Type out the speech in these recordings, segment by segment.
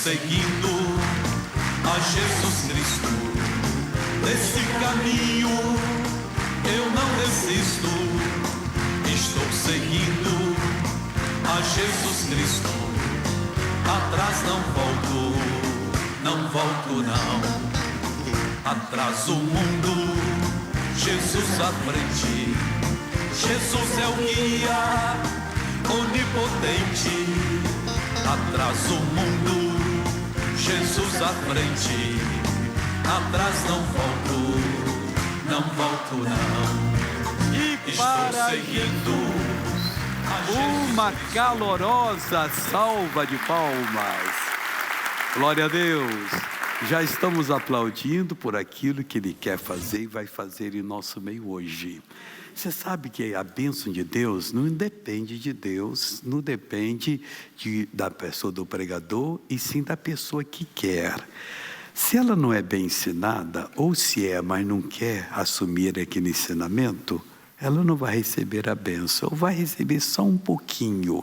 seguindo a Jesus Cristo. Nesse caminho eu não resisto. Estou seguindo a Jesus Cristo. Atrás não volto, não volto não. Atrás o mundo, Jesus à frente. Jesus é o guia onipotente. Atrás o mundo, Jesus à frente. Atrás não volto, não volto não. E Estou para seguindo a Jesus. uma calorosa salva de palmas. Glória a Deus. Já estamos aplaudindo por aquilo que Ele quer fazer e vai fazer em nosso meio hoje. Você sabe que a bênção de Deus não depende de Deus, não depende da pessoa do pregador, e sim da pessoa que quer. Se ela não é bem ensinada, ou se é, mas não quer assumir aquele ensinamento, ela não vai receber a bênção, ou vai receber só um pouquinho.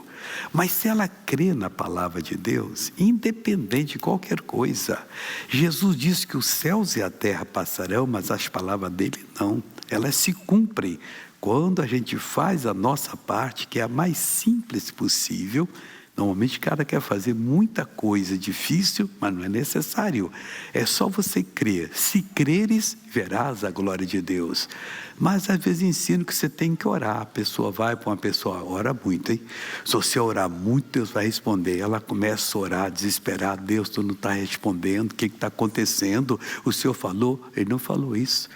Mas se ela crê na palavra de Deus, independente de qualquer coisa, Jesus disse que os céus e a terra passarão, mas as palavras dele não. Elas se cumprem quando a gente faz a nossa parte, que é a mais simples possível. Normalmente o cara quer fazer muita coisa difícil, mas não é necessário. É só você crer. Se creres, verás a glória de Deus. Mas às vezes ensino que você tem que orar. A pessoa vai para uma pessoa, ora muito, hein? Se você orar muito, Deus vai responder. Ela começa a orar, desesperada. Deus, tu não está respondendo. O que está acontecendo? O Senhor falou? Ele não falou isso.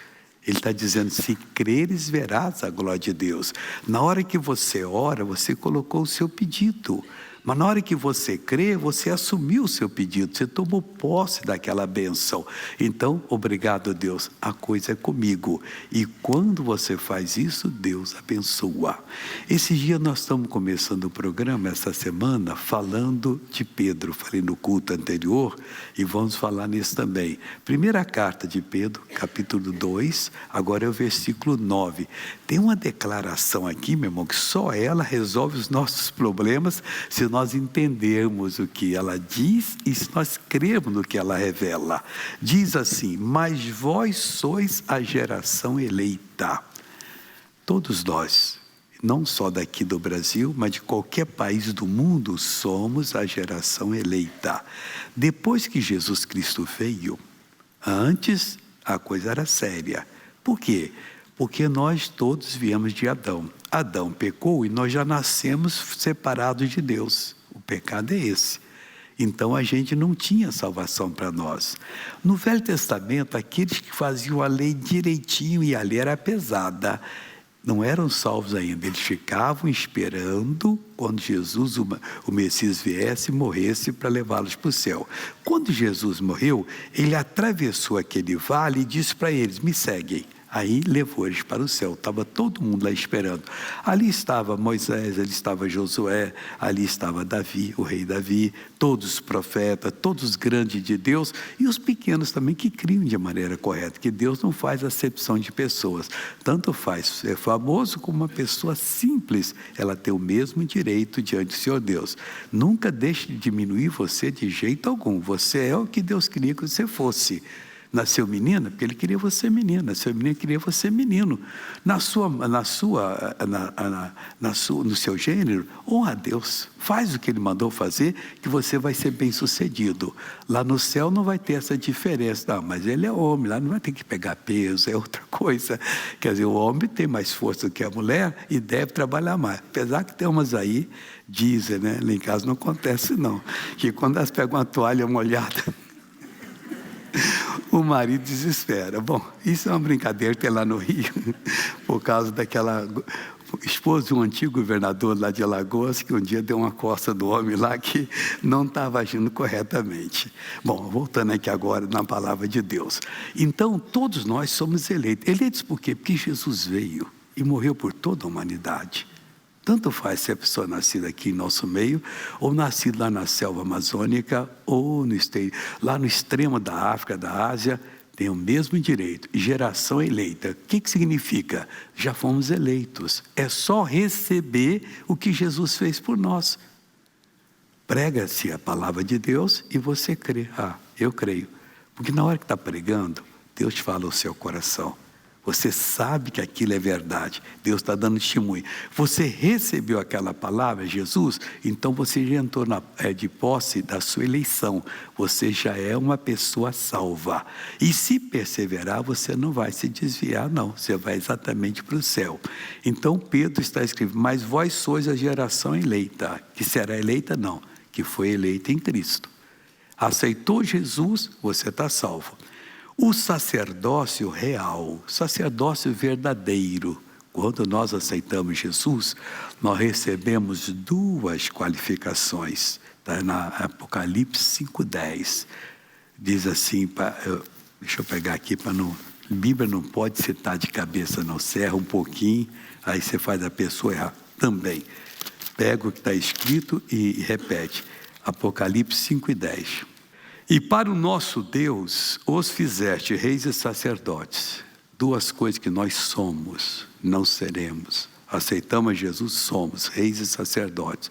Ele está dizendo, se creres, verás a glória de Deus. Na hora que você ora, você colocou o seu pedido. Mas na hora que você crê, você assumiu o seu pedido, você tomou posse daquela bênção. Então, obrigado a Deus, a coisa é comigo. E quando você faz isso, Deus abençoa. Esse dia nós estamos começando o programa, essa semana, falando de Pedro. Falei no culto anterior e vamos falar nisso também. Primeira carta de Pedro, capítulo 2, agora é o versículo 9. Tem uma declaração aqui, meu irmão, que só ela resolve os nossos problemas, se nós entendermos o que ela diz e se nós crermos no que ela revela. Diz assim, mas vós sois a geração eleita. Todos nós, não só daqui do Brasil, mas de qualquer país do mundo, somos a geração eleita. Depois que Jesus Cristo veio, antes a coisa era séria. Por quê? Porque nós todos viemos de Adão. Adão pecou e nós já nascemos separados de Deus. O pecado é esse. Então a gente não tinha salvação para nós. No Velho Testamento, aqueles que faziam a lei direitinho, e a lei era pesada, não eram salvos ainda. Eles ficavam esperando quando Jesus, o Messias, viesse e morresse para levá-los para o céu. Quando Jesus morreu, ele atravessou aquele vale e disse para eles, me seguem. Aí levou eles para o céu, estava todo mundo lá esperando. Ali estava Moisés, ali estava Josué, ali estava Davi, o rei Davi, todos os profetas, todos os grandes de Deus, e os pequenos também que criam de maneira correta, que Deus não faz acepção de pessoas. Tanto faz ser famoso como uma pessoa simples, ela tem o mesmo direito diante do Senhor Deus. Nunca deixe de diminuir você de jeito algum, você é o que Deus queria que você fosse. Nasceu menina, porque ele queria você menina. Nasceu menino, queria você menino. No seu gênero, honra a Deus. Faz o que Ele mandou fazer, que você vai ser bem sucedido. Lá no céu não vai ter essa diferença. Não, mas ele é homem, lá não vai ter que pegar peso, é outra coisa. Quer dizer, o homem tem mais força do que a mulher e deve trabalhar mais. Apesar que tem umas aí, dizem, né? Lá em casa não acontece não. Que quando elas pegam uma toalha molhada, o marido desespera. Bom, isso é uma brincadeira que tem lá no Rio, por causa daquela esposa de um antigo governador lá de Alagoas, que um dia deu uma coça do homem lá que não estava agindo corretamente. Bom, voltando aqui agora na palavra de Deus. Então, todos nós somos eleitos. Eleitos por quê? Porque Jesus veio e morreu por toda a humanidade. Tanto faz se a pessoa é nascida aqui em nosso meio, ou nascida lá na selva amazônica, ou lá no extremo da África, da Ásia, tem o mesmo direito. Geração eleita. O que significa? Já fomos eleitos. É só receber o que Jesus fez por nós. Prega-se a palavra de Deus e você crê. Eu creio. Porque na hora que está pregando, Deus fala ao seu coração. Você sabe que aquilo é verdade. Deus está dando testemunho. Você recebeu aquela palavra, Jesus, então você já entrou de posse da sua eleição. Você já é uma pessoa salva. E se perseverar, você não vai se desviar, não. Você vai exatamente para o céu. Então Pedro está escrevendo, mas vós sois a geração eleita. Que será eleita? Não. Que foi eleita em Cristo. Aceitou Jesus, você está salvo. O sacerdócio real, sacerdócio verdadeiro. Quando nós aceitamos Jesus, nós recebemos 2 qualificações. Está na Apocalipse 5:10. Diz assim, deixa eu pegar aqui para não... Bíblia não pode citar de cabeça, não. Você erra um pouquinho, aí você faz a pessoa errar também. Pega o que está escrito e repete. Apocalipse 5:10. E para o nosso Deus os fizeste reis e sacerdotes. 2 coisas que nós somos, não seremos. Aceitamos Jesus, somos reis e sacerdotes.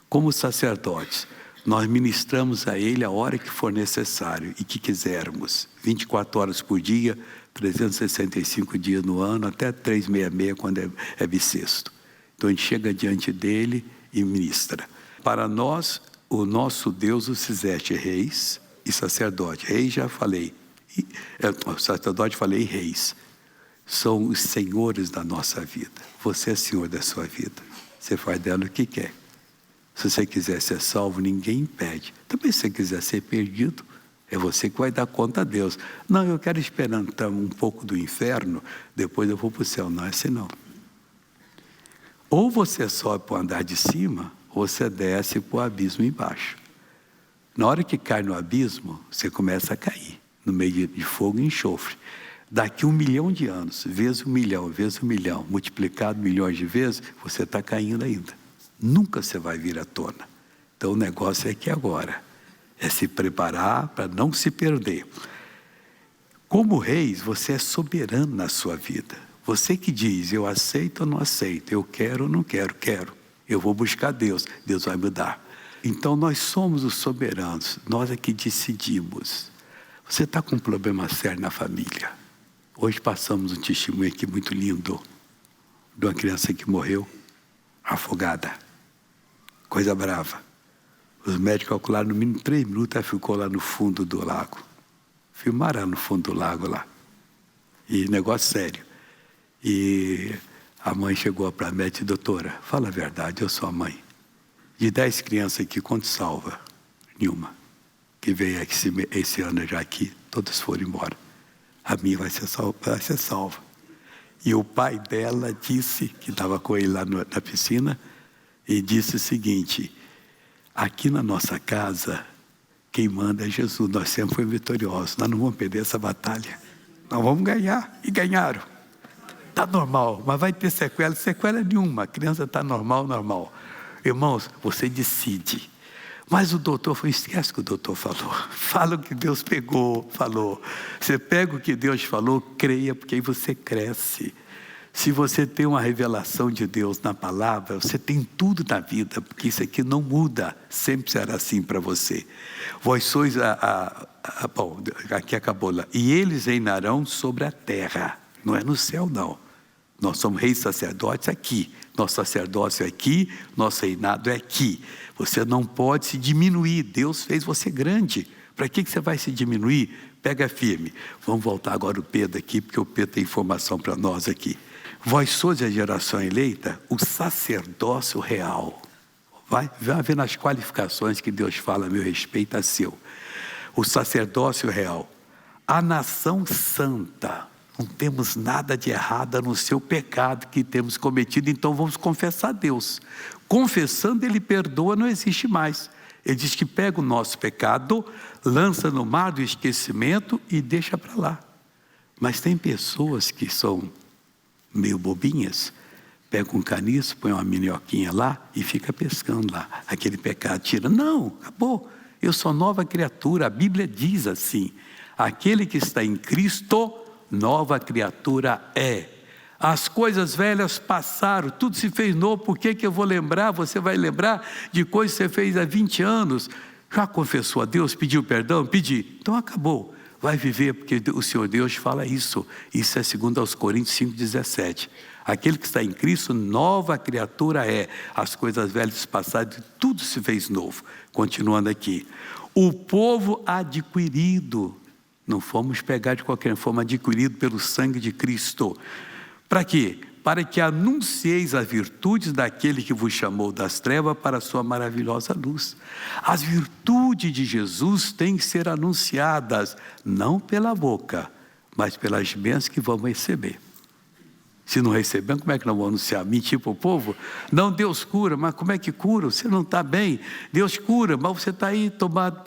Como sacerdotes, nós ministramos a Ele a hora que for necessário e que quisermos. 24 horas por dia, 365 dias no ano, até 366 quando é bissexto. Então a gente chega diante dEle e ministra. Para nós, o nosso Deus os fizeste reis e sacerdote. Reis já falei. Sacerdote falei reis. São os senhores da nossa vida. Você é senhor da sua vida. Você faz dela o que quer. Se você quiser ser salvo, ninguém impede. Também se você quiser ser perdido, é você que vai dar conta a Deus. Não, eu quero experimentar um pouco do inferno, depois eu vou para o céu. Não é assim não. Ou você sobe para o andar de cima, ou você desce para o abismo embaixo. Na hora que cai no abismo, você começa a cair, no meio de fogo e enxofre. Daqui 1 milhão de anos, vezes 1 milhão, vezes 1 milhão, multiplicado milhões de vezes, você está caindo ainda. Nunca você vai vir à tona. Então o negócio é que agora, é se preparar para não se perder. Como reis, você é soberano na sua vida. Você que diz, eu aceito ou não aceito, eu quero ou não quero, quero. Eu vou buscar Deus, Deus vai me dar. Então nós somos os soberanos, nós é que decidimos. Você está com um problema sério na família. Hoje passamos um testemunho aqui muito lindo, de uma criança que morreu, afogada. Coisa brava. Os médicos calcularam no mínimo 3 minutos, ela ficou lá no fundo do lago. Filmaram no fundo do lago lá. E negócio sério. E a mãe chegou para a médica e doutora, fala a verdade, eu sou a mãe. De 10 crianças aqui, quanto salva? Nenhuma. Que veio esse ano já aqui, todas foram embora. A minha vai ser salva. E o pai dela disse, que estava com ele lá na piscina, e disse o seguinte, aqui na nossa casa, quem manda é Jesus, nós sempre fomos vitoriosos, nós não vamos perder essa batalha. Nós vamos ganhar, e ganharam. Está normal, mas vai ter sequela nenhuma, a criança está normal. Irmãos, você decide. Mas o doutor falou, esquece o que o doutor falou. Fala o que Deus falou. Você pega o que Deus falou, creia, porque aí você cresce. Se você tem uma revelação de Deus na palavra, você tem tudo na vida, porque isso aqui não muda, sempre será assim para você. Vós sois bom, aqui acabou lá. E eles reinarão sobre a terra, não é no céu não. Nós somos reis sacerdotes aqui, nosso sacerdócio é aqui, nosso reinado é aqui. Você não pode se diminuir, Deus fez você grande. Para que você vai se diminuir? Pega firme. Vamos voltar agora o Pedro aqui, porque o Pedro tem informação para nós aqui. Vós sois a geração eleita, o sacerdócio real. Vai ver nas qualificações que Deus fala a meu respeito a seu. O sacerdócio real, a nação santa. Não temos nada de errado a não ser o pecado que temos cometido, então vamos confessar a Deus. Confessando, Ele perdoa, não existe mais. Ele diz que pega o nosso pecado, lança no mar do esquecimento e deixa para lá. Mas tem pessoas que são meio bobinhas, pega um caniço, põe uma minhoquinha lá e fica pescando lá. Aquele pecado tira. Não, acabou. Eu sou nova criatura. A Bíblia diz assim, aquele que está em Cristo, nova criatura é. As coisas velhas passaram, tudo se fez novo. Por que eu vou lembrar? Você vai lembrar de coisas que você fez há 20 anos. Já confessou a Deus? Pediu perdão? Pedi. Então acabou. Vai viver, porque o Senhor Deus fala isso. Isso é 2 Coríntios 5,17. Aquele que está em Cristo, nova criatura é. As coisas velhas passaram, tudo se fez novo. Continuando aqui. O povo adquirido. Não fomos pegar de qualquer forma, adquirido pelo sangue de Cristo. Para quê? Para que anuncieis as virtudes daquele que vos chamou das trevas para a sua maravilhosa luz. As virtudes de Jesus têm que ser anunciadas, não pela boca, mas pelas bênçãos que vamos receber. Se não recebemos, como é que nós vamos anunciar? Mentir para o povo? Não, Deus cura, mas como é que cura? Você não está bem. Deus cura, mas você está aí tomado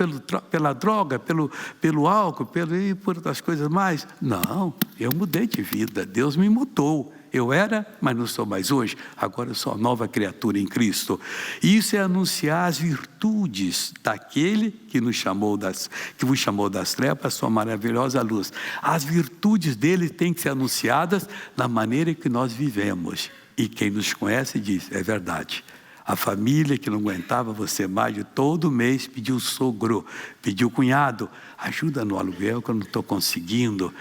pela droga, pelo álcool, e por outras coisas mais. Não, eu mudei de vida, Deus me mudou. Eu era, mas não sou mais hoje. Agora eu sou uma nova criatura em Cristo. E isso é anunciar as virtudes daquele que vos chamou das trevas para a sua maravilhosa luz. As virtudes dele têm que ser anunciadas na maneira que nós vivemos. E quem nos conhece diz, é verdade. A família que não aguentava você mais, de todo mês pediu sogro, pediu cunhado, ajuda no aluguel que eu não estou conseguindo.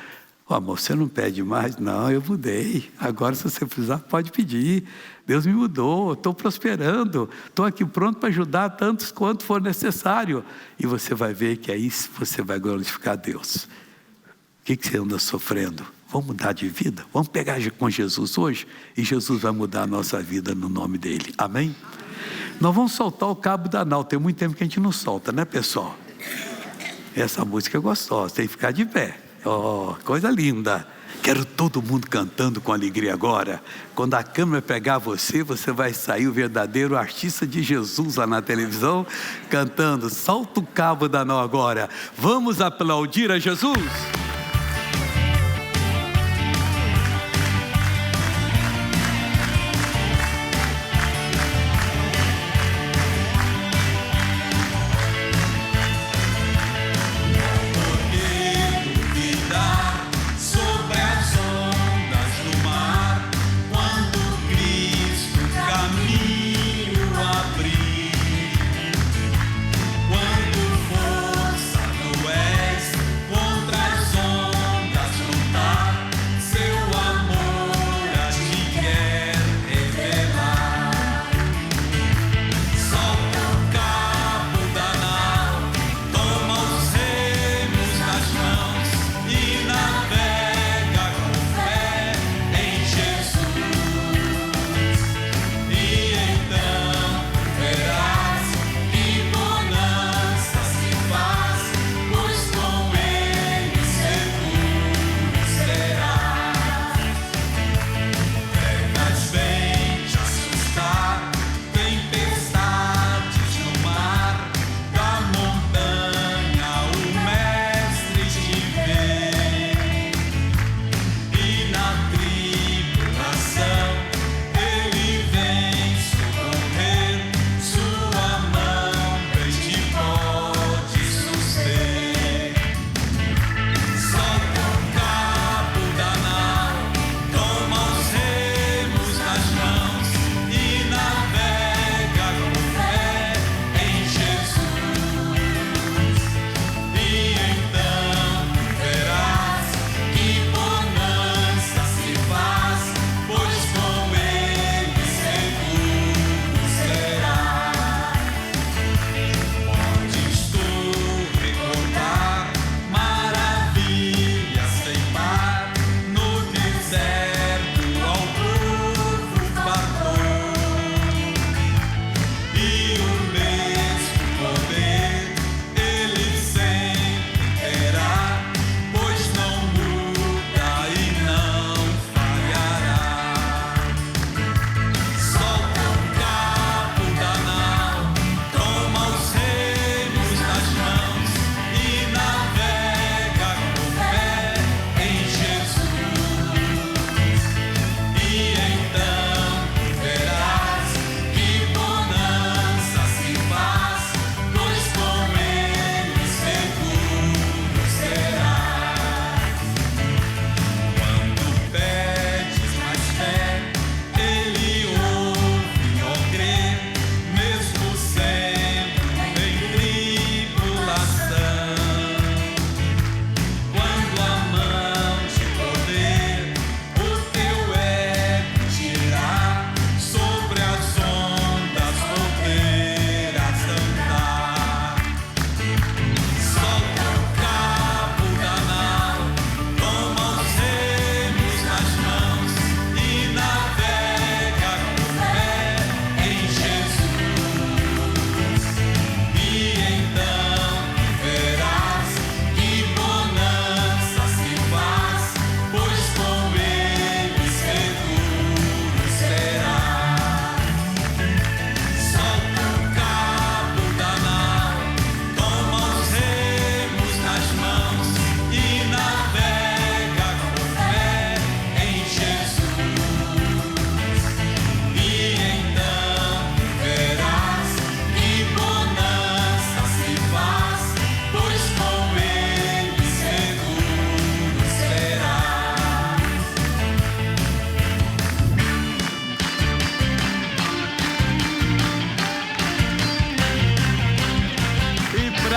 Amor, você não pede mais? Não, eu mudei. Agora, se você precisar, pode pedir. Deus me mudou, estou prosperando. Estou aqui pronto para ajudar tantos quanto for necessário. E você vai ver que aí você vai glorificar Deus. O que você anda sofrendo? Vamos mudar de vida? Vamos pegar com Jesus hoje? E Jesus vai mudar a nossa vida no nome dele. Amém? Nós vamos soltar o cabo da nau. Tem muito tempo que a gente não solta, né, pessoal? Essa música é gostosa, tem que ficar de pé. Oh, coisa linda. Quero todo mundo cantando com alegria agora. Quando a câmera pegar você, você vai sair o verdadeiro artista de Jesus lá na televisão, cantando. Solta o cabo da nau agora. Vamos aplaudir a Jesus? Quando força tu és contra as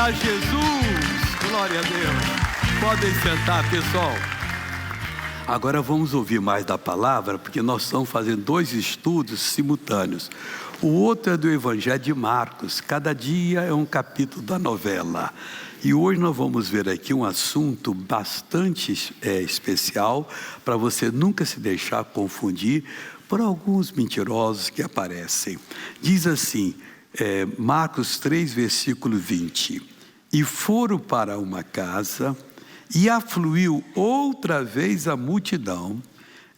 a Jesus! Glória a Deus! Podem sentar, pessoal. Agora vamos ouvir mais da palavra, porque nós estamos fazendo 2 estudos simultâneos. O outro é do Evangelho de Marcos. Cada dia é um capítulo da novela. E hoje nós vamos ver aqui um assunto bastante especial, para você nunca se deixar confundir por alguns mentirosos que aparecem. Diz assim, Marcos 3, versículo 20. E foram para uma casa, e afluiu outra vez a multidão,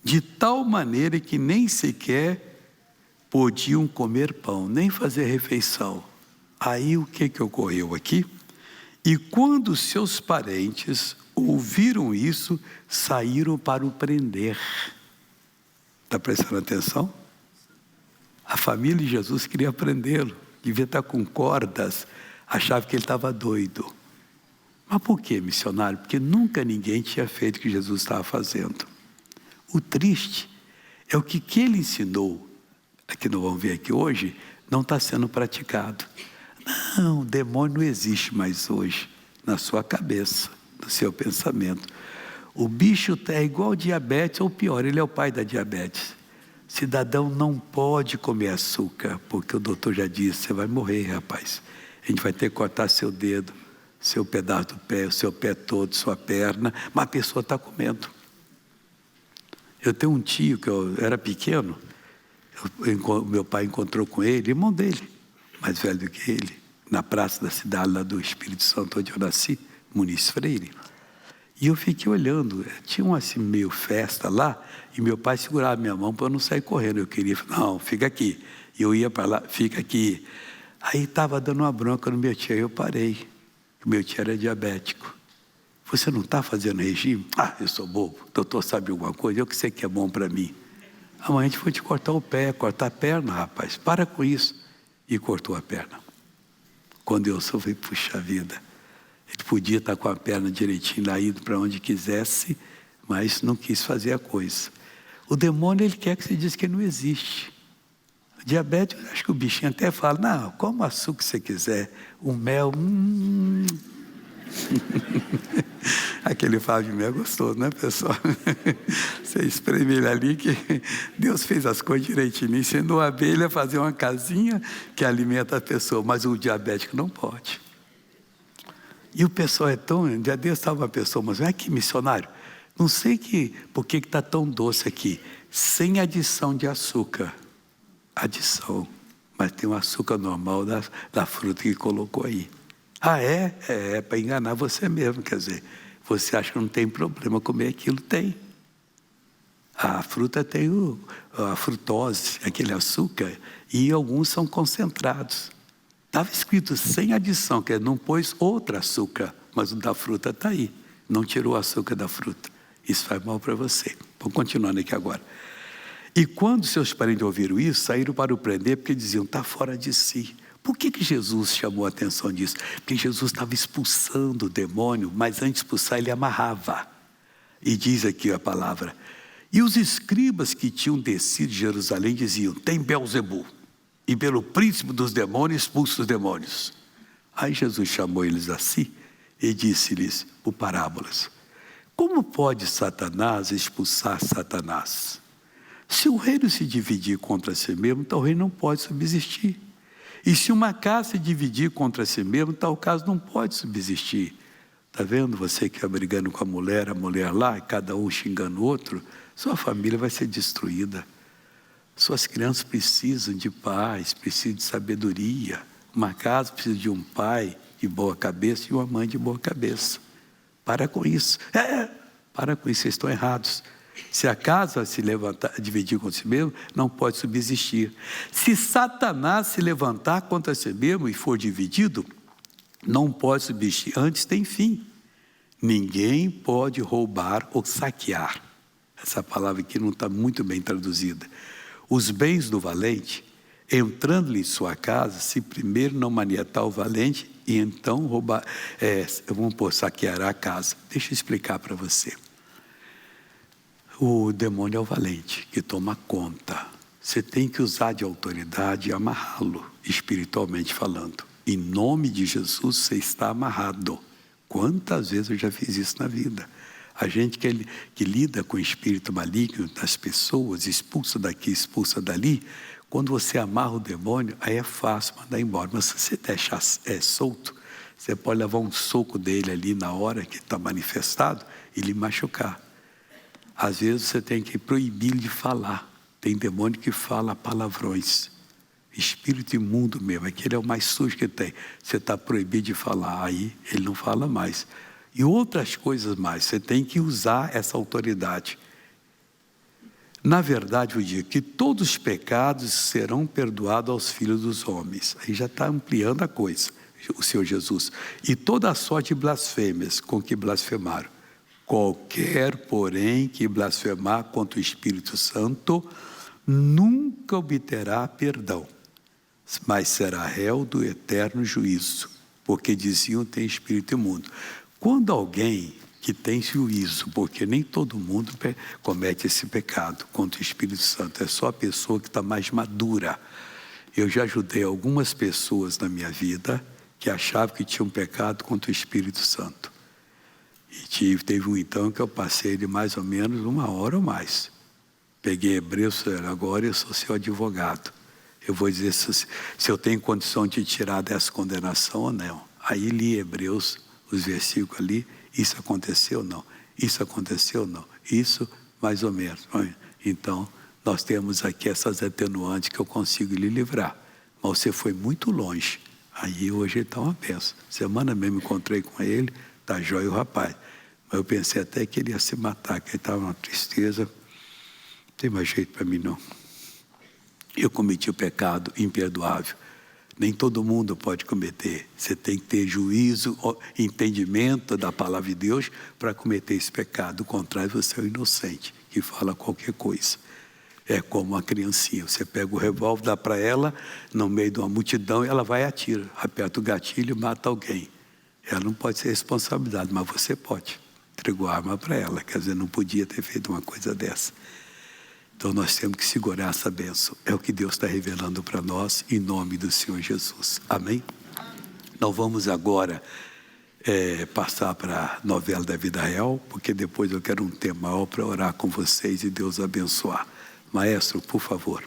de tal maneira que nem sequer podiam comer pão, nem fazer refeição. Aí o que ocorreu aqui? E quando seus parentes ouviram isso, saíram para o prender. Está prestando atenção? A família de Jesus queria prendê-lo, devia estar com cordas, achava que ele estava doido. Mas por que, missionário? Porque nunca ninguém tinha feito o que Jesus estava fazendo. O triste é o que ele ensinou, que nós vamos ver aqui hoje, não está sendo praticado. Não, o demônio não existe mais hoje, na sua cabeça, no seu pensamento. O bicho é igual diabetes, ou pior, ele é o pai da diabetes. Cidadão não pode comer açúcar, porque o doutor já disse, você vai morrer, rapaz. A gente vai ter que cortar seu dedo, seu pedaço do pé, o seu pé todo, sua perna, mas a pessoa está comendo. Eu tenho um tio que eu era pequeno, meu pai encontrou com ele, irmão dele, mais velho do que ele, na praça da cidade lá do Espírito Santo, onde eu nasci, Muniz Freire. E eu fiquei olhando, tinha uma assim, meio festa lá, e meu pai segurava minha mão para eu não sair correndo. Eu queria, não, fica aqui. E eu ia para lá, fica aqui. Aí estava dando uma bronca no meu tio, aí eu parei. O meu tio era diabético. Você não está fazendo regime? Ah, eu sou bobo, o doutor sabe alguma coisa, eu que sei que é bom para mim. Amanhã a gente foi te cortar o pé, cortar a perna, rapaz, para com isso. E cortou a perna. Quando eu soube, puxa vida, ele podia estar com a perna direitinho lá, indo para onde quisesse, mas não quis fazer a coisa. O demônio, ele quer que você diz que não existe. O diabetes, acho que o bichinho até fala, não, como açúcar você quiser, o mel, Aquele favo de mel é gostoso, né, pessoal? Você espreme ele ali, que Deus fez as coisas direitinho. Ensinou a abelha a fazer uma casinha que alimenta a pessoa, mas o diabético não pode. E o pessoal é tão... Um dia Deus estava uma pessoa, mas olha aqui, missionário, não sei por que está tão doce aqui, sem adição de açúcar. Adição, mas tem um açúcar normal da fruta que colocou aí. Ah, é para enganar você mesmo, quer dizer, você acha que não tem problema comer aquilo? Tem. A fruta tem a frutose, aquele açúcar, e alguns são concentrados. Estava escrito sem adição, que não pôs outro açúcar, mas o da fruta está aí. Não tirou o açúcar da fruta. Isso faz mal para você. Vamos continuando aqui agora. E quando seus parentes ouviram isso, saíram para o prender, porque diziam, está fora de si. Por que Jesus chamou a atenção disso? Porque Jesus estava expulsando o demônio, mas antes de expulsar ele amarrava. E diz aqui a palavra, e os escribas que tinham descido de Jerusalém diziam, tem Belzebu, e pelo príncipe dos demônios expulsa os demônios. Aí Jesus chamou eles a si e disse-lhes por parábolas, como pode Satanás expulsar Satanás? Se o reino se dividir contra si mesmo, tal reino não pode subsistir. E se uma casa se dividir contra si mesmo, tal casa não pode subsistir. Está vendo você que está brigando com a mulher lá, cada um xingando o outro, sua família vai ser destruída. Suas crianças precisam de paz, precisam de sabedoria. Uma casa precisa de um pai de boa cabeça e uma mãe de boa cabeça. Para com isso. Para com isso, vocês estão errados. Se a casa se levantar, dividir contra si mesmo, não pode subsistir. Se Satanás se levantar contra si mesmo e for dividido, não pode subsistir. Antes tem fim. Ninguém pode roubar ou saquear. Essa palavra aqui não está muito bem traduzida. Os bens do valente, entrando-lhe em sua casa, se primeiro não maniatar o valente, e então roubar, saqueará a casa. Deixa eu explicar para você. O demônio é o valente, que toma conta. Você tem que usar de autoridade e amarrá-lo, espiritualmente falando. Em nome de Jesus, você está amarrado. Quantas vezes eu já fiz isso na vida? A gente que lida com o espírito maligno das pessoas, expulsa daqui, expulsa dali, quando você amarra o demônio, aí é fácil mandar embora. Mas se você deixar solto, você pode levar um soco dele ali na hora que está manifestado e lhe machucar. Às vezes você tem que proibir de falar. Tem demônio que fala palavrões. Espírito imundo mesmo, aquele é o mais sujo que tem. Você está proibido de falar, aí ele não fala mais. E outras coisas mais, você tem que usar essa autoridade. Na verdade, eu digo que todos os pecados serão perdoados aos filhos dos homens. Aí já está ampliando a coisa, o Senhor Jesus. E toda a sorte de blasfêmias com que blasfemaram. Qualquer, porém, que blasfemar contra o Espírito Santo, nunca obterá perdão, mas será réu do eterno juízo, porque diziam tem espírito imundo. Quando alguém que tem juízo, porque nem todo mundo comete esse pecado contra o Espírito Santo, é só a pessoa que está mais madura. Eu já ajudei algumas pessoas na minha vida que achavam que tinham pecado contra o Espírito Santo. E teve um então que eu passei de mais ou menos 1 hora ou mais. Peguei Hebreus, agora eu sou seu advogado. Eu vou dizer se eu tenho condição de tirar dessa condenação ou não. Aí li Hebreus, os versículos ali, isso aconteceu ou não? Isso aconteceu ou não? Isso, mais ou menos. Então, nós temos aqui essas atenuantes que eu consigo lhe livrar. Mas você foi muito longe. Aí hoje ele está uma bênção. Semana mesmo encontrei com ele, está jóia o rapaz. Mas eu pensei até que ele ia se matar, que ele estava numa tristeza. Não tem mais jeito para mim não. Eu cometi o pecado imperdoável. Nem todo mundo pode cometer. Você tem que ter juízo, entendimento da palavra de Deus para cometer esse pecado. Do contrário, você é um inocente, que fala qualquer coisa. É como uma criancinha. Você pega o revólver, dá para ela, no meio de uma multidão, e ela vai e atira. Aperta o gatilho e mata alguém. Ela não pode ser responsabilidade, mas você pode. Entregou a arma para ela. Quer dizer, não podia ter feito uma coisa dessa. Então nós temos que segurar essa bênção. É o que Deus está revelando para nós, em nome do Senhor Jesus. Amém? Nós vamos agora passar para a novela da vida real, porque depois eu quero um tempo maior para orar com vocês e Deus abençoar. Maestro, por favor.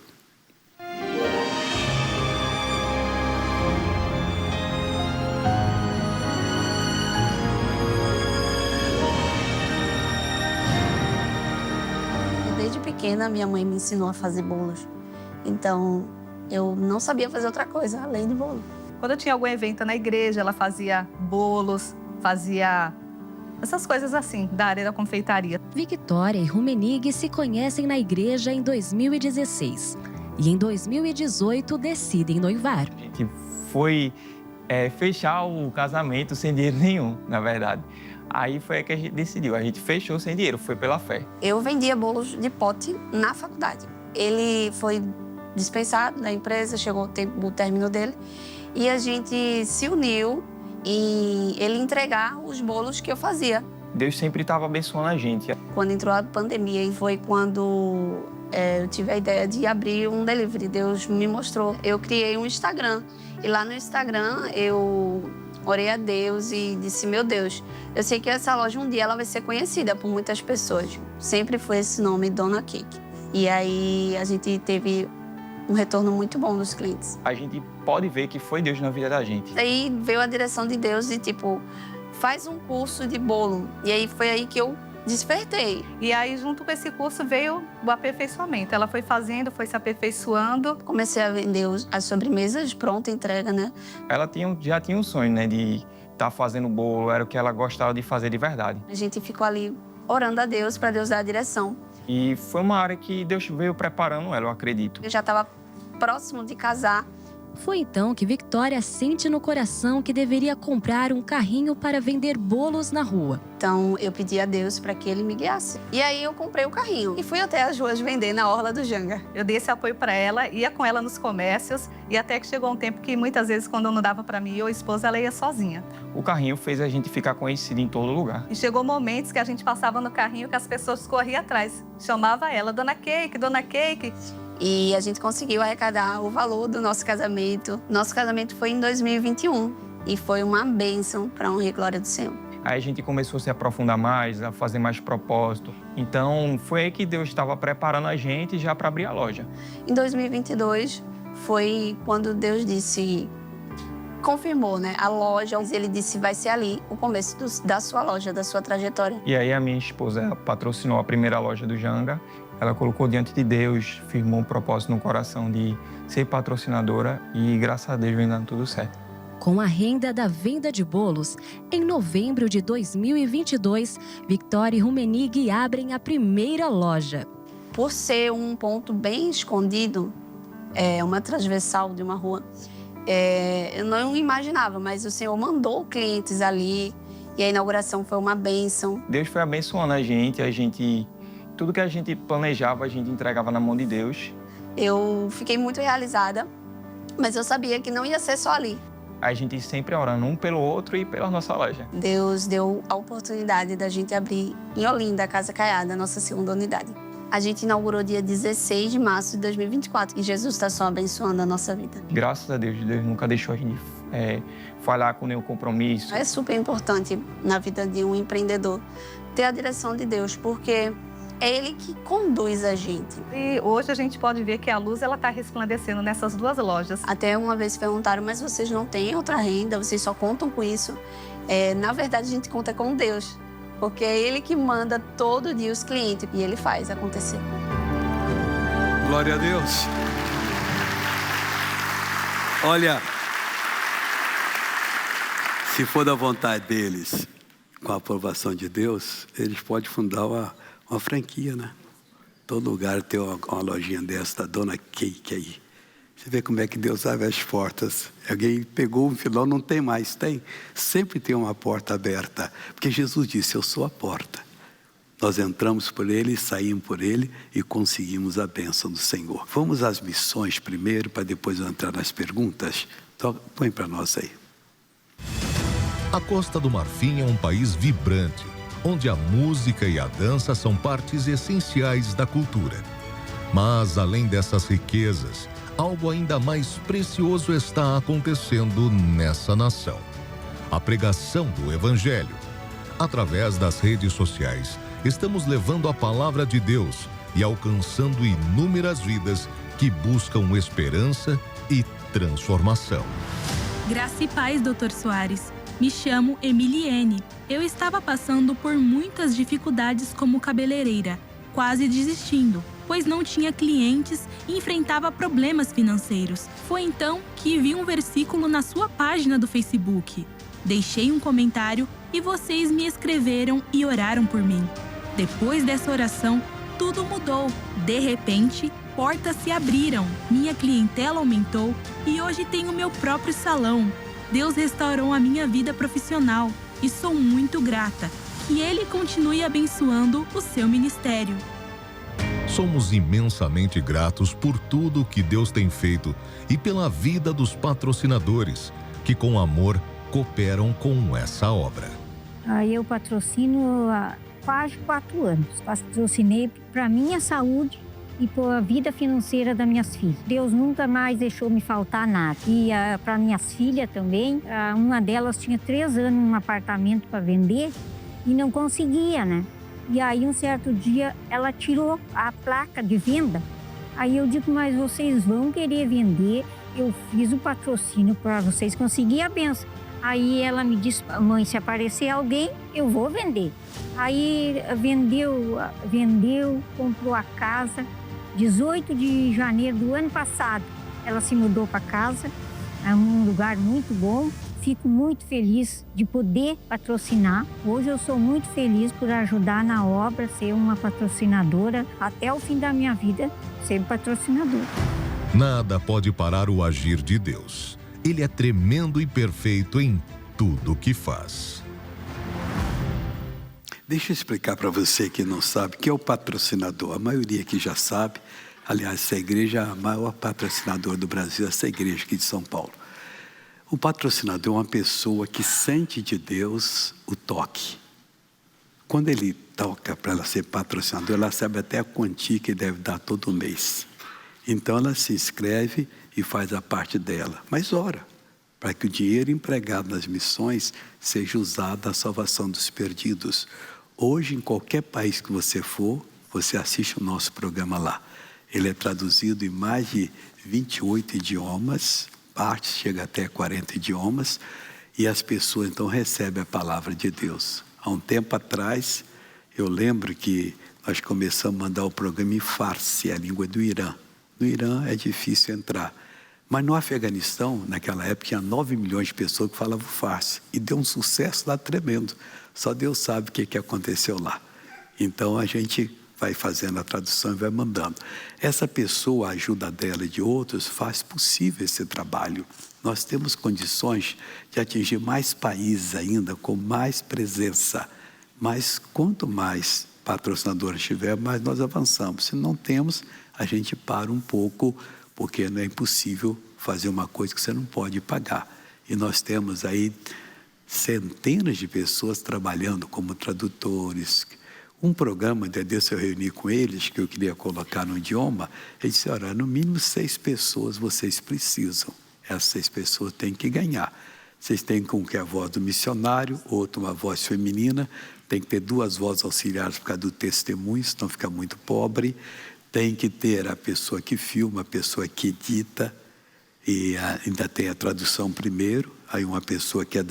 Desde pequena, minha mãe me ensinou a fazer bolos. Então, eu não sabia fazer outra coisa além de bolo. Quando tinha algum evento na igreja, ela fazia bolos, fazia essas coisas assim, da área da confeitaria. Victória e Rumenig se conhecem na igreja em 2016. E em 2018 decidem noivar. A gente foi fechar o casamento sem dinheiro nenhum, na verdade. Aí foi que a gente decidiu, a gente fechou sem dinheiro, foi pela fé. Eu vendia bolos de pote na faculdade. Ele foi dispensado da empresa, chegou o término dele, e a gente se uniu e ele entregar os bolos que eu fazia. Deus sempre estava abençoando a gente. Quando entrou a pandemia, e foi quando eu tive a ideia de abrir um delivery, Deus me mostrou. Eu criei um Instagram, e lá no Instagram eu orei a Deus e disse, meu Deus, eu sei que essa loja um dia ela vai ser conhecida por muitas pessoas. Sempre foi esse nome, Dona Cake. E aí a gente teve um retorno muito bom dos clientes. A gente pode ver que foi Deus na vida da gente. Aí veio a direção de Deus de tipo, faz um curso de bolo. E aí foi aí que eu despertei. E aí, junto com esse curso, veio o aperfeiçoamento. Ela foi fazendo, foi se aperfeiçoando. Comecei a vender as sobremesas de pronta entrega, né? Ela já tinha um sonho, né, de estar fazendo bolo, era o que ela gostava de fazer de verdade. A gente ficou ali orando a Deus, para Deus dar a direção. E foi uma área que Deus veio preparando ela, eu acredito. Eu já estava próximo de casar. Foi então que Victória sente no coração que deveria comprar um carrinho para vender bolos na rua. Então, eu pedi a Deus para que Ele me guiasse. E aí, eu comprei o carrinho e fui até as ruas vender na orla do Janga. Eu dei esse apoio para ela, ia com ela nos comércios, e até que chegou um tempo que, muitas vezes, quando não dava para mim ou a esposa, ela ia sozinha. O carrinho fez a gente ficar conhecido em todo lugar. E chegou momentos que a gente passava no carrinho que as pessoas corriam atrás. Chamava ela, Dona Cake, Dona Cake. E a gente conseguiu arrecadar o valor do nosso casamento. Nosso casamento foi em 2021 e foi uma bênção para a honra e glória do Senhor. Aí a gente começou a se aprofundar mais, a fazer mais propósito. Então, foi aí que Deus estava preparando a gente já para abrir a loja. Em 2022 foi quando Deus disse, confirmou, né? A loja, ele disse, vai ser ali o começo da sua loja, da sua trajetória. E aí a minha esposa ela patrocinou a primeira loja do Janga. Ela colocou diante de Deus, firmou um propósito no coração de ser patrocinadora e, graças a Deus, vem dando tudo certo. Com a renda da venda de bolos, em novembro de 2022, Victoria e Rummenigge abrem a primeira loja. Por ser um ponto bem escondido, uma transversal de uma rua, eu não imaginava, mas o Senhor mandou clientes ali e a inauguração foi uma bênção. Deus foi abençoando a gente, tudo que a gente planejava, a gente entregava na mão de Deus. Eu fiquei muito realizada, mas eu sabia que não ia ser só ali. A gente sempre orando um pelo outro e pela nossa loja. Deus deu a oportunidade da gente abrir em Olinda, a Casa Caiada, a nossa segunda unidade. A gente inaugurou dia 16 de março de 2024 e Jesus está só abençoando a nossa vida. Graças a Deus, Deus nunca deixou a gente falhar com nenhum compromisso. É super importante na vida de um empreendedor ter a direção de Deus, porque é Ele que conduz a gente. E hoje a gente pode ver que a luz está resplandecendo nessas duas lojas. Até uma vez perguntaram, mas vocês não têm outra renda, vocês só contam com isso? Na verdade, a gente conta com Deus, porque é Ele que manda todo dia os clientes e Ele faz acontecer. Glória a Deus. Olha, se for da vontade deles, com a aprovação de Deus, eles podem fundar uma franquia, né? Todo lugar tem uma lojinha dessa, da Dona Cake aí. Você vê como é que Deus abre as portas. Alguém pegou um filão, não tem mais, tem. Sempre tem uma porta aberta. Porque Jesus disse, eu sou a porta. Nós entramos por Ele, saímos por Ele e conseguimos a bênção do Senhor. Vamos às missões primeiro, para depois entrar nas perguntas? Então, põe para nós aí. A Costa do Marfim é um país vibrante, onde a música e a dança são partes essenciais da cultura. Mas, além dessas riquezas, algo ainda mais precioso está acontecendo nessa nação. A pregação do Evangelho. Através das redes sociais, estamos levando a palavra de Deus e alcançando inúmeras vidas que buscam esperança e transformação. Graça e paz, Dr. Soares. Me chamo Emiliene. Eu estava passando por muitas dificuldades como cabeleireira, quase desistindo, pois não tinha clientes e enfrentava problemas financeiros. Foi então que vi um versículo na sua página do Facebook. Deixei um comentário e vocês me escreveram e oraram por mim. Depois dessa oração, tudo mudou. De repente, portas se abriram, minha clientela aumentou e hoje tenho meu próprio salão. Deus restaurou a minha vida profissional e sou muito grata. Que Ele continue abençoando o seu ministério. Somos imensamente gratos por tudo que Deus tem feito e pela vida dos patrocinadores, que com amor cooperam com essa obra. Eu patrocino há quase 4 anos. Patrocinei para a minha saúde e para a vida financeira das minhas filhas. Deus nunca mais deixou me faltar nada. E para minhas filhas também, uma delas tinha 3 anos num apartamento para vender e não conseguia, né? E aí, um certo dia, ela tirou a placa de venda. Aí eu digo, mas vocês vão querer vender? Eu fiz o patrocínio para vocês conseguirem a benção. Aí ela me disse, mãe, se aparecer alguém, eu vou vender. Aí vendeu, comprou a casa. 18 de janeiro do ano passado, ela se mudou para casa, é um lugar muito bom. Fico muito feliz de poder patrocinar. Hoje eu sou muito feliz por ajudar na obra, ser uma patrocinadora. Até o fim da minha vida, ser patrocinadora. Nada pode parar o agir de Deus. Ele é tremendo e perfeito em tudo o que faz. Deixa eu explicar para você que não sabe o que é o patrocinador. A maioria aqui já sabe. Aliás, essa igreja é a maior patrocinadora do Brasil, essa igreja aqui de São Paulo. O patrocinador é uma pessoa que sente de Deus o toque. Quando ele toca para ela ser patrocinador, ela sabe até a quantia que deve dar todo mês. Então ela se inscreve e faz a parte dela. Mas ora, para que o dinheiro empregado nas missões seja usado na salvação dos perdidos. Hoje, em qualquer país que você for, você assiste o nosso programa lá. Ele é traduzido em mais de 28 idiomas, partes chega até 40 idiomas, e as pessoas então recebem a palavra de Deus. Há um tempo atrás, eu lembro que nós começamos a mandar o programa em Farsi, a língua do Irã. No Irã é difícil entrar. Mas no Afeganistão, naquela época, tinha 9 milhões de pessoas que falavam Farsi. E deu um sucesso lá tremendo. Só Deus sabe o que aconteceu lá. Então a gente vai fazendo a tradução e vai mandando. Essa pessoa, a ajuda dela e de outros, faz possível esse trabalho. Nós temos condições de atingir mais países ainda, com mais presença. Mas quanto mais patrocinadores tiver, mais nós avançamos. Se não temos, a gente para um pouco, porque não é impossível fazer uma coisa que você não pode pagar. E nós temos aí centenas de pessoas trabalhando como tradutores. Um programa de Deus, eu reuni com eles, que eu queria colocar no idioma, ele disse, olha, no mínimo 6 pessoas vocês precisam. Essas 6 pessoas têm que ganhar. Vocês têm com que a voz do missionário, outra uma voz feminina, tem que ter 2 vozes auxiliares por causa do testemunho, senão fica muito pobre. Tem que ter a pessoa que filma, a pessoa que edita, e ainda tem a tradução primeiro, aí uma pessoa que é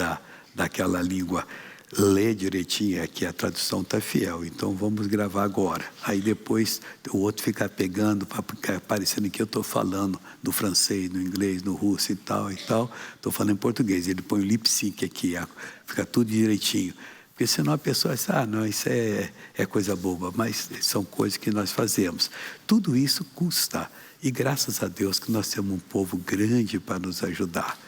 daquela língua lê direitinho, aqui a tradução está fiel, então vamos gravar agora. Aí depois o outro fica pegando, para ficar parecendo que eu estou falando no francês, no inglês, no russo e tal, estou falando em português. Ele põe o lip sync aqui, fica tudo direitinho. Porque senão a pessoa diz, não, isso é coisa boba, mas são coisas que nós fazemos. Tudo isso custa, e graças a Deus que nós temos um povo grande para nos ajudar.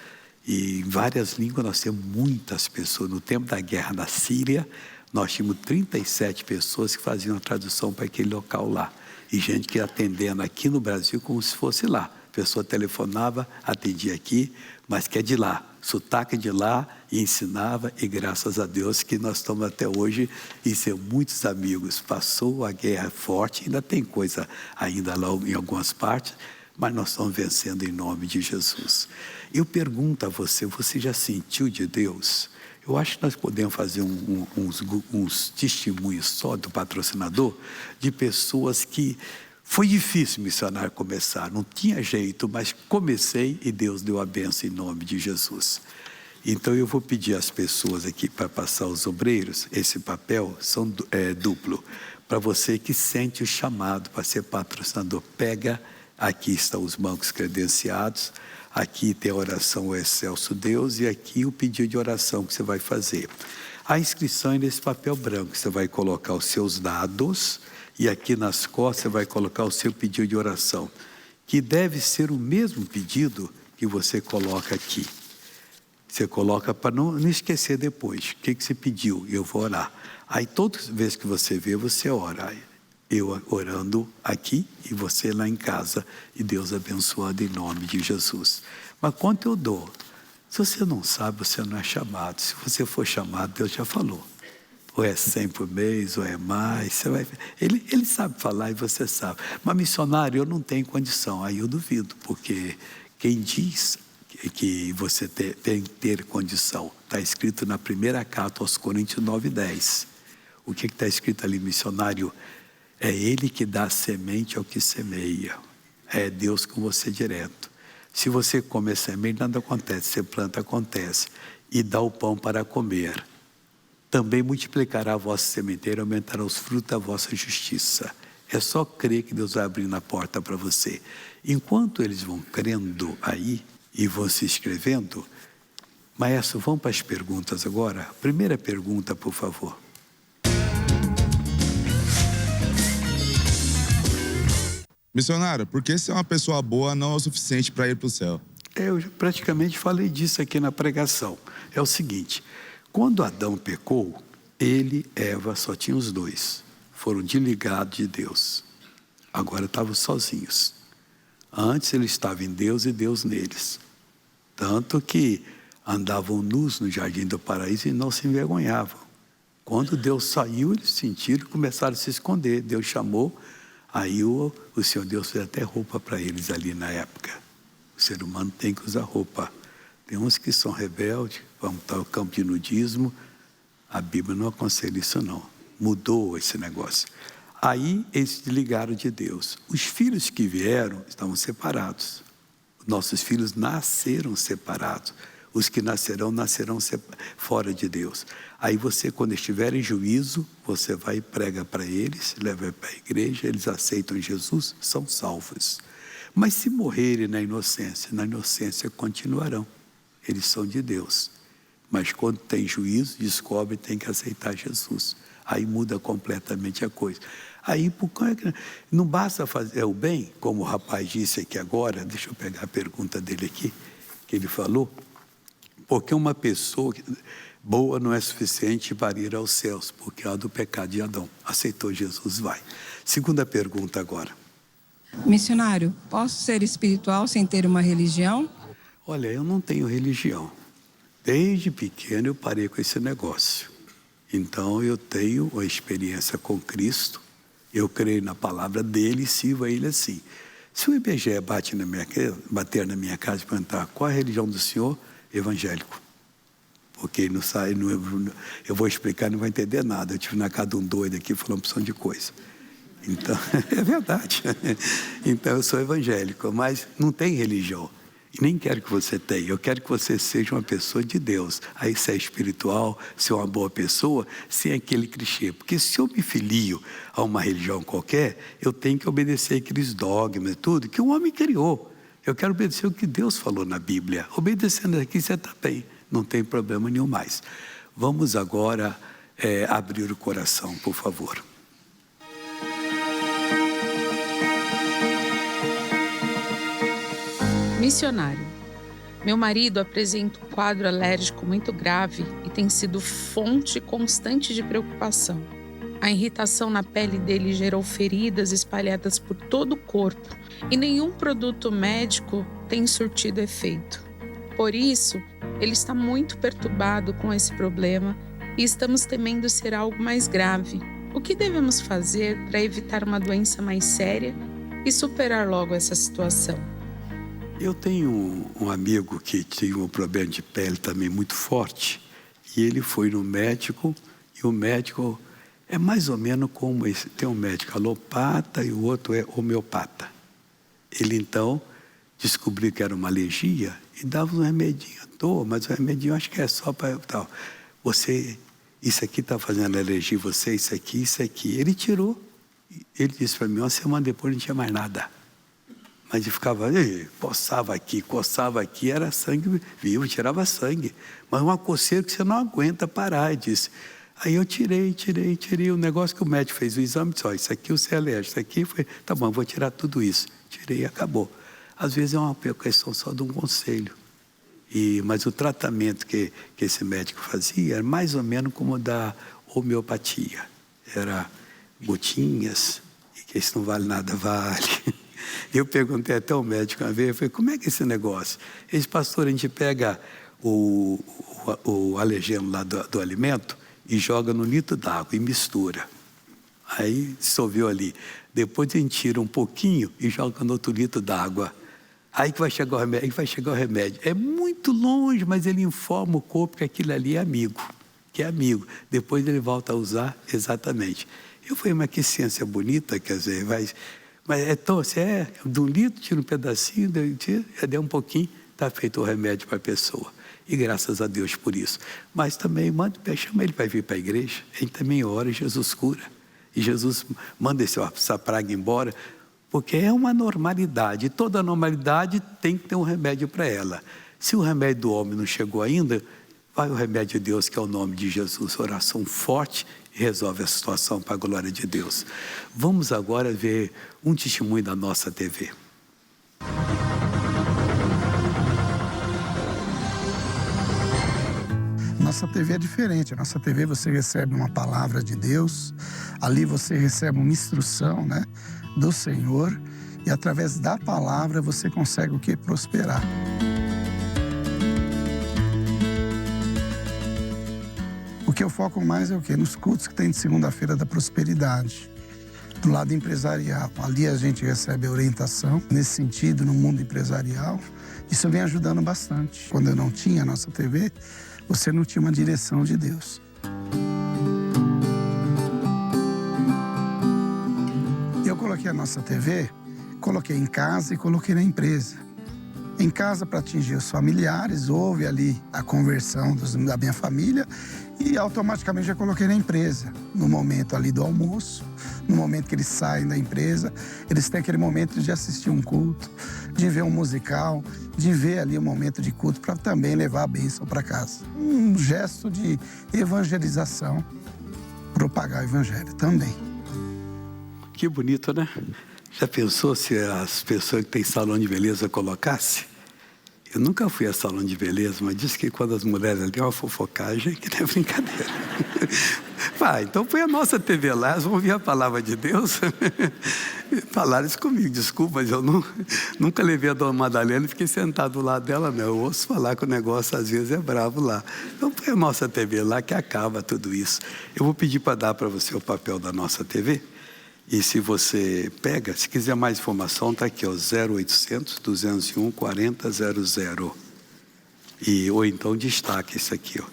E em várias línguas nós temos muitas pessoas. No tempo da guerra na Síria, nós tínhamos 37 pessoas que faziam a tradução para aquele local lá. E gente que ia atendendo aqui no Brasil como se fosse lá. A pessoa telefonava, atendia aqui, mas que é de lá. Sotaque de lá, e ensinava, e graças a Deus que nós estamos até hoje e ser muitos amigos. Passou a guerra forte, ainda tem coisa ainda lá em algumas partes, mas nós estamos vencendo em nome de Jesus. Eu pergunto a você, você já sentiu de Deus? Eu acho que nós podemos fazer uns testemunhos só do patrocinador, de pessoas que foi difícil missionário começar, não tinha jeito, mas comecei e Deus deu a bênção em nome de Jesus. Então eu vou pedir às pessoas aqui para passar os obreiros, esse papel é duplo, para você que sente o chamado para ser patrocinador, pega, aqui estão os bancos credenciados, aqui tem a oração ao Excelso Deus e aqui o pedido de oração que você vai fazer. A inscrição é nesse papel branco, você vai colocar os seus dados e aqui nas costas você vai colocar o seu pedido de oração, que deve ser o mesmo pedido que você coloca aqui. Você coloca para não esquecer depois. O que você pediu? Eu vou orar. Aí todas as vezes que você vê, você ora. Eu orando aqui e você lá em casa. E Deus abençoado em nome de Jesus. Mas quanto eu dou? Se você não sabe, você não é chamado. Se você for chamado, Deus já falou. Ou é 100 por mês, ou é mais. Você vai... ele sabe falar e você sabe. Mas missionário, eu não tenho condição. Aí eu duvido, porque quem diz que você tem que ter condição, está escrito na primeira carta aos Coríntios 9:10. O que está escrito ali, missionário? É Ele que dá a semente ao que semeia. É Deus com você direto. Se você come semente, nada acontece. Você planta, acontece. E dá o pão para comer. Também multiplicará a vossa sementeira, aumentará os frutos da vossa justiça. É só crer que Deus vai abrindo a porta para você. Enquanto eles vão crendo aí e vão se inscrevendo, Maestro, vamos para as perguntas agora? Primeira pergunta, por favor. Missionário, por que ser uma pessoa boa não é o suficiente para ir para o céu? Eu praticamente falei disso aqui na pregação. É o seguinte, quando Adão pecou, ele e Eva só tinham os dois. Foram desligados de Deus. Agora estavam sozinhos. Antes eles estavam em Deus e Deus neles. Tanto que andavam nus no jardim do paraíso e não se envergonhavam. Quando Deus saiu, eles sentiram e começaram a se esconder. Deus chamou Aí o Senhor Deus fez até roupa para eles ali na época. O ser humano tem que usar roupa. Tem uns que são rebeldes, vão para o campo de nudismo. A Bíblia não aconselha isso não. Mudou esse negócio. Aí eles se ligaram de Deus. Os filhos que vieram estavam separados. Nossos filhos nasceram separados. Os que nascerão fora de Deus. Aí você, quando estiver em juízo, você vai e prega para eles, leva para a igreja, eles aceitam Jesus, são salvos. Mas se morrerem na inocência continuarão. Eles são de Deus. Mas quando tem juízo, descobre, tem que aceitar Jesus. Aí muda completamente a coisa. Aí não basta fazer o bem, como o rapaz disse aqui agora, deixa eu pegar a pergunta dele aqui, que ele falou, porque uma pessoa boa não é suficiente para ir aos céus, porque há do pecado de Adão. Aceitou Jesus, vai. Segunda pergunta agora. Missionário, posso ser espiritual sem ter uma religião? Olha, eu não tenho religião. Desde pequeno eu parei com esse negócio. Então eu tenho uma experiência com Cristo, eu creio na palavra dele e sirvo a ele assim. Se o IBGE bater na minha casa e perguntar qual é a religião do senhor, evangélico. Porque ele não sai, eu vou explicar, não vai entender nada. Eu estive na casa de um doido aqui falando uma opção de coisa. Então, é verdade. Então eu sou evangélico, mas não tem religião. E nem quero que você tenha, eu quero que você seja uma pessoa de Deus. Aí se é espiritual, se é uma boa pessoa, sem aquele clichê. Porque se eu me filio a uma religião qualquer, eu tenho que obedecer aqueles dogmas e tudo que o homem criou. Eu quero obedecer o que Deus falou na Bíblia. Obedecendo aqui você está bem, não tem problema nenhum mais. Vamos agora abrir o coração, por favor. Missionário, meu marido apresenta um quadro alérgico muito grave e tem sido fonte constante de preocupação. A irritação na pele dele gerou feridas espalhadas por todo o corpo e nenhum produto médico tem surtido efeito. Por isso, ele está muito perturbado com esse problema e estamos temendo ser algo mais grave. O que devemos fazer para evitar uma doença mais séria e superar logo essa situação? Eu tenho um amigo que tinha um problema de pele também muito forte e ele foi no médico e o médico é mais ou menos como esse. Tem um médico alopata e o outro é homeopata. Ele então descobriu que era uma alergia e dava um remedinho. Mas o remedinho acho que é só para tal. Isso aqui está fazendo alergia em você, isso aqui. Ele tirou. Ele disse para mim, uma semana depois não tinha mais nada. Mas ele ficava, coçava aqui, era sangue vivo, tirava sangue. Mas uma coceira que você não aguenta parar, ele disse. Aí eu tirei o negócio que o médico fez o exame, disse, isso aqui você é alérgico, isso aqui foi, tá bom, vou tirar tudo isso. Tirei e acabou. Às vezes é uma questão só de um conselho. Mas o tratamento que esse médico fazia era mais ou menos como o da homeopatia. Era gotinhas, e que isso não vale nada, vale. Eu perguntei até ao médico uma vez, eu falei, como é que é esse negócio? Esse pastor, a gente pega o alergeno lá do alimento e joga no litro d'água e mistura. Aí dissolveu ali. Depois a gente tira um pouquinho e joga no outro litro d'água. Aí que vai chegar o remédio. É muito longe, mas ele informa o corpo que aquilo ali é amigo. Depois ele volta a usar exatamente. Eu falei, mas que ciência bonita, quer dizer, mas de um litro, tira um pedacinho, deu um pouquinho, está feito o remédio para a pessoa. E graças a Deus por isso. Mas também chama ele para vir para a igreja. Ele também ora e Jesus cura. E Jesus manda essa praga embora, porque é uma normalidade. E toda normalidade tem que ter um remédio para ela. Se o remédio do homem não chegou ainda, vai o remédio de Deus, que é o nome de Jesus. Oração forte resolve a situação para a glória de Deus. Vamos agora ver um testemunho da nossa TV. Nossa TV é diferente. A nossa TV você recebe uma palavra de Deus, ali você recebe uma instrução, né, do Senhor, e através da palavra você consegue o quê? Prosperar. O que eu foco mais é o quê? Nos cultos que tem de segunda-feira da prosperidade. do lado empresarial. Ali a gente recebe orientação nesse sentido, no mundo empresarial. Isso vem ajudando bastante. Quando eu não tinha a nossa TV, você não tinha uma direção de Deus. Eu coloquei a nossa TV, coloquei em casa e coloquei na empresa. Em casa, para atingir os familiares, houve ali a conversão da minha família e automaticamente já coloquei na empresa. No momento ali do almoço, no momento que eles saem da empresa, eles têm aquele momento de assistir um culto, de ver um musical, de ver ali um momento de culto para também levar a bênção para casa. Um gesto de evangelização, propagar o evangelho também. Que bonito, né? Já pensou se as pessoas que têm salão de beleza colocassem? Eu nunca fui a salão de beleza, mas diz que quando as mulheres ali, uma fofocagem, que não é brincadeira. Vai, então põe a nossa TV lá, elas vão ouvir a palavra de Deus. Falaram isso comigo, desculpa, mas eu nunca levei a dona Madalena e fiquei sentado do lado dela, não. Eu ouço falar que o negócio às vezes é bravo lá. Então põe a nossa TV lá que acaba tudo isso. Eu vou pedir para dar para você o papel da nossa TV. E se você pega, se quiser mais informação, está aqui, ó, 0800 201 4000. Ou então destaque isso aqui, ó.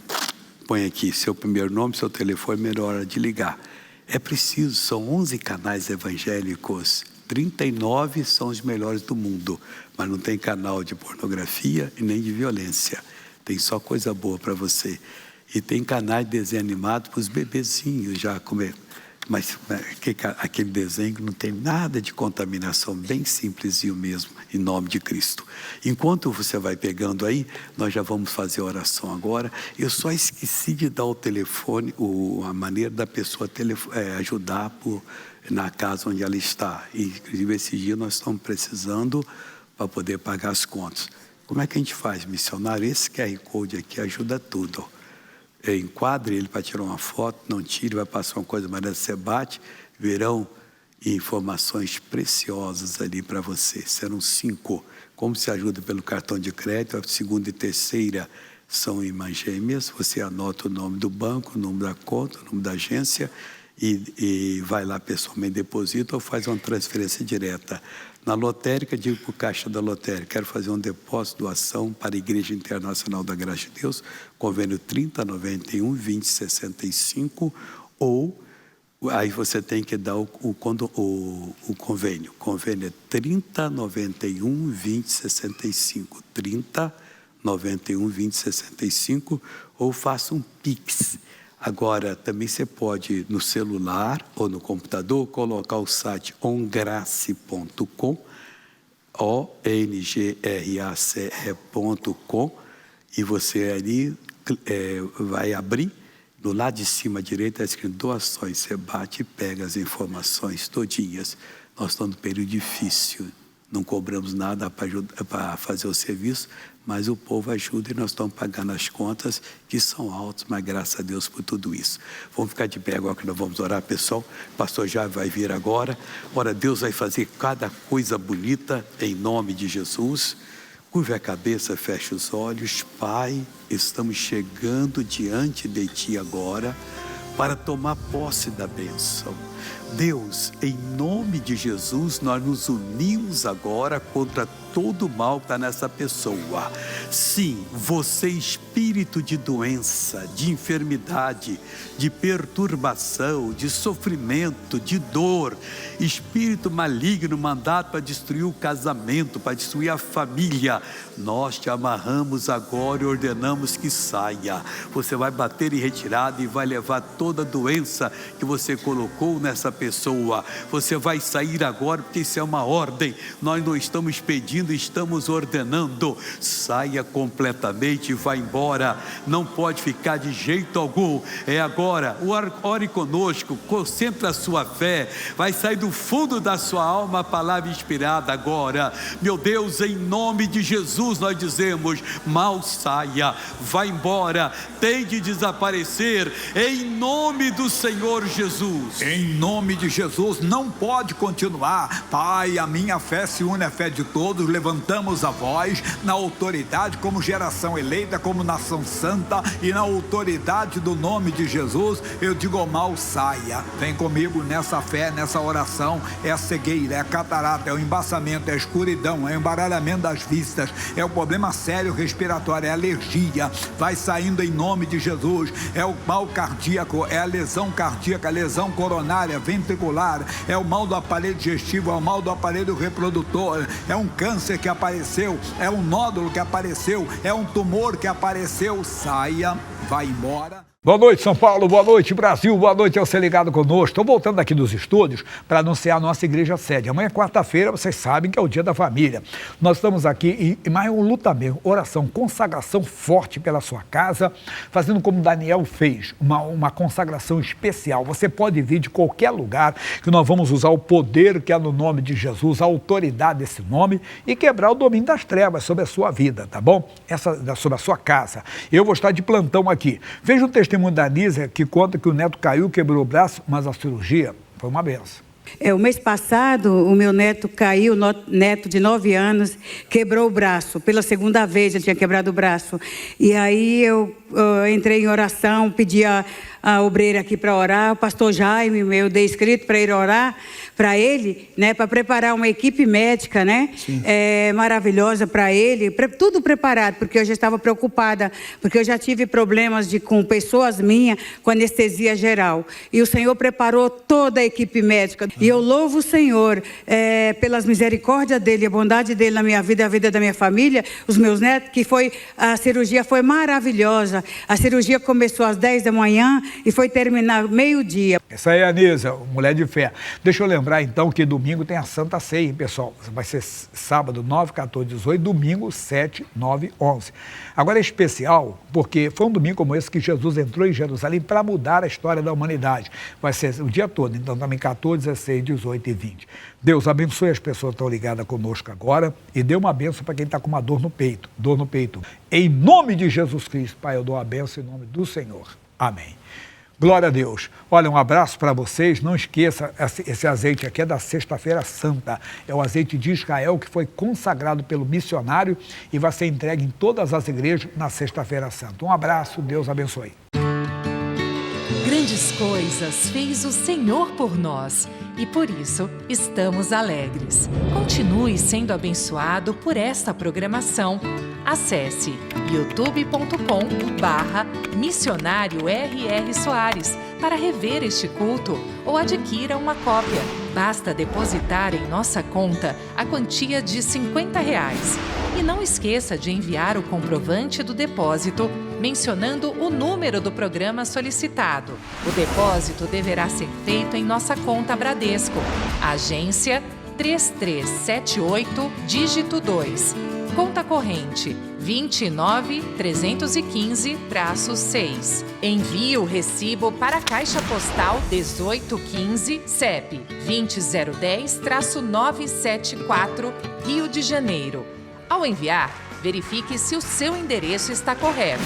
Põe aqui seu primeiro nome, seu telefone, melhor hora de ligar. É preciso, são 11 canais evangélicos, 39 são os melhores do mundo, mas não tem canal de pornografia e nem de violência. Tem só coisa boa para você. E tem canais de desenho animado para os bebezinhos já comer. Mas aquele desenho não tem nada de contaminação, bem simplesinho mesmo, em nome de Cristo. Enquanto você vai pegando aí, nós já vamos fazer a oração agora. Eu só esqueci de dar o telefone, a maneira da pessoa ajudar na casa onde ela está. E, inclusive, esse dia nós estamos precisando para poder pagar as contas. Como é que a gente faz, missionário? Esse QR Code aqui ajuda tudo, ó. Enquadre ele para tirar uma foto, não tire, vai passar uma coisa, mas você bate, verão informações preciosas ali para você. Serão 5. Como se ajuda pelo cartão de crédito, a segunda e terceira são irmãs gêmeas. Você anota o nome do banco, o nome da conta, o nome da agência e vai lá pessoalmente, deposita ou faz uma transferência direta. Na lotérica, digo para o caixa da lotérica, quero fazer um depósito, doação para a Igreja Internacional da Graça de Deus, convênio 3091 2065, ou aí você tem que dar o convênio. Convênio é 3091 2065, 3091 2065, ou faça um Pix. Agora, também você pode, no celular ou no computador, colocar o site ongrace.com, ongrace.com, e você ali vai abrir, do lado de cima à direita, está escrito doações, você bate e pega as informações todinhas. Nós estamos num período difícil, não cobramos nada para fazer o serviço, mas o povo ajuda e nós estamos pagando as contas que são altas, mas graças a Deus por tudo isso. Vamos ficar de pé agora que nós vamos orar, pessoal. O pastor já vai vir agora. Ora, Deus vai fazer cada coisa bonita em nome de Jesus. Curve a cabeça, feche os olhos. Pai, estamos chegando diante de Ti agora para tomar posse da bênção. Deus, em nome de Jesus, nós nos unimos agora contra todo o mal que está nessa pessoa. Sim, você, espírito de doença, de enfermidade, de perturbação, de sofrimento, de dor, espírito maligno mandado para destruir o casamento, para destruir a família, nós te amarramos agora e ordenamos que saia. Você vai bater em retirada e vai levar toda a doença que você colocou nessa pessoa. Você vai sair agora, porque isso é uma ordem. Nós não estamos pedindo, estamos ordenando. Saia completamente e vá embora. Não pode ficar de jeito algum. É agora. Ore conosco, concentre a sua fé. Vai sair do fundo da sua alma a palavra inspirada agora. Meu Deus, em nome de Jesus nós dizemos: mal saia, vá embora, tem de desaparecer em nome do Senhor Jesus. Em nome de Jesus, não pode continuar. Pai, a minha fé se une à fé de todos, levantamos a voz na autoridade como geração eleita, como nação santa, e na autoridade do nome de Jesus, eu digo ao mal, saia. Vem comigo nessa fé, nessa oração. É a cegueira, é a catarata, é o embaçamento, é a escuridão, é o embaralhamento das vistas, é o problema sério respiratório, é a alergia. Vai saindo em nome de Jesus. É o mal cardíaco, é a lesão cardíaca, a lesão coronária, ventricular, é o mal do aparelho digestivo, é o mal do aparelho reprodutor, é um câncer que apareceu, é um nódulo que apareceu, é um tumor que apareceu. Saia, vai embora. Boa noite, São Paulo, boa noite, Brasil, boa noite ao ser ligado conosco. Estou voltando aqui dos estúdios para anunciar a nossa igreja sede. Amanhã, quarta-feira, vocês sabem que é o dia da família. Nós estamos aqui em mais um luta mesmo, oração, consagração forte pela sua casa, fazendo como Daniel fez, uma consagração especial. Você pode vir de qualquer lugar, que nós vamos usar o poder que há no nome de Jesus, a autoridade desse nome, e quebrar o domínio das trevas sobre a sua vida, tá bom? Sobre a sua casa. Eu vou estar de plantão aqui. Veja um testemunho da Nízia, que conta que o neto caiu, quebrou o braço, mas a cirurgia foi uma benção. O mês passado, o meu neto caiu, neto de 9 anos, quebrou o braço. Pela segunda vez ele tinha quebrado o braço. E aí eu entrei em oração, pedi a obreira aqui para orar, o pastor Jaime, eu dei escrito para ir orar para ele, né, para preparar uma equipe médica, né, maravilhosa para ele, tudo preparado, porque eu já estava preocupada, porque eu já tive problemas com pessoas minhas com anestesia geral. E o Senhor preparou toda a equipe médica. E eu louvo o Senhor pelas misericórdias dele, a bondade dele na minha vida, a vida da minha família, os meus netos, a cirurgia foi maravilhosa. A cirurgia começou às 10 da manhã e foi terminar meio-dia. Essa aí é a Nízia, mulher de fé. Deixa eu lembrar então que domingo tem a Santa Ceia, hein, pessoal? Vai ser sábado 9, 14, 18, domingo 7, 9, 11. Agora é especial porque foi um domingo como esse que Jesus entrou em Jerusalém para mudar a história da humanidade. Vai ser o dia todo, então também 14, 16, 18 e 20. Deus abençoe as pessoas que estão ligadas conosco agora e dê uma bênção para quem está com uma dor no peito. Dor no peito. Em nome de Jesus Cristo, Pai, eu dou a bênção em nome do Senhor. Amém. Glória a Deus. Olha, um abraço para vocês. Não esqueça, esse azeite aqui é da Sexta-feira Santa. É o azeite de Israel que foi consagrado pelo missionário e vai ser entregue em todas as igrejas na Sexta-feira Santa. Um abraço, Deus abençoe. Grandes coisas fez o Senhor por nós e por isso estamos alegres. Continue sendo abençoado por esta programação. Acesse youtube.com/missionário R.R. Soares para rever este culto ou adquira uma cópia. Basta depositar em nossa conta a quantia de R$50. E não esqueça de enviar o comprovante do depósito mencionando o número do programa solicitado. O depósito deverá ser feito em nossa conta Bradesco. Agência 3378, dígito 2. Conta corrente 29315-6. Envie o recibo para a Caixa Postal 1815, CEP 20010-974, Rio de Janeiro. Ao enviar, verifique se o seu endereço está correto.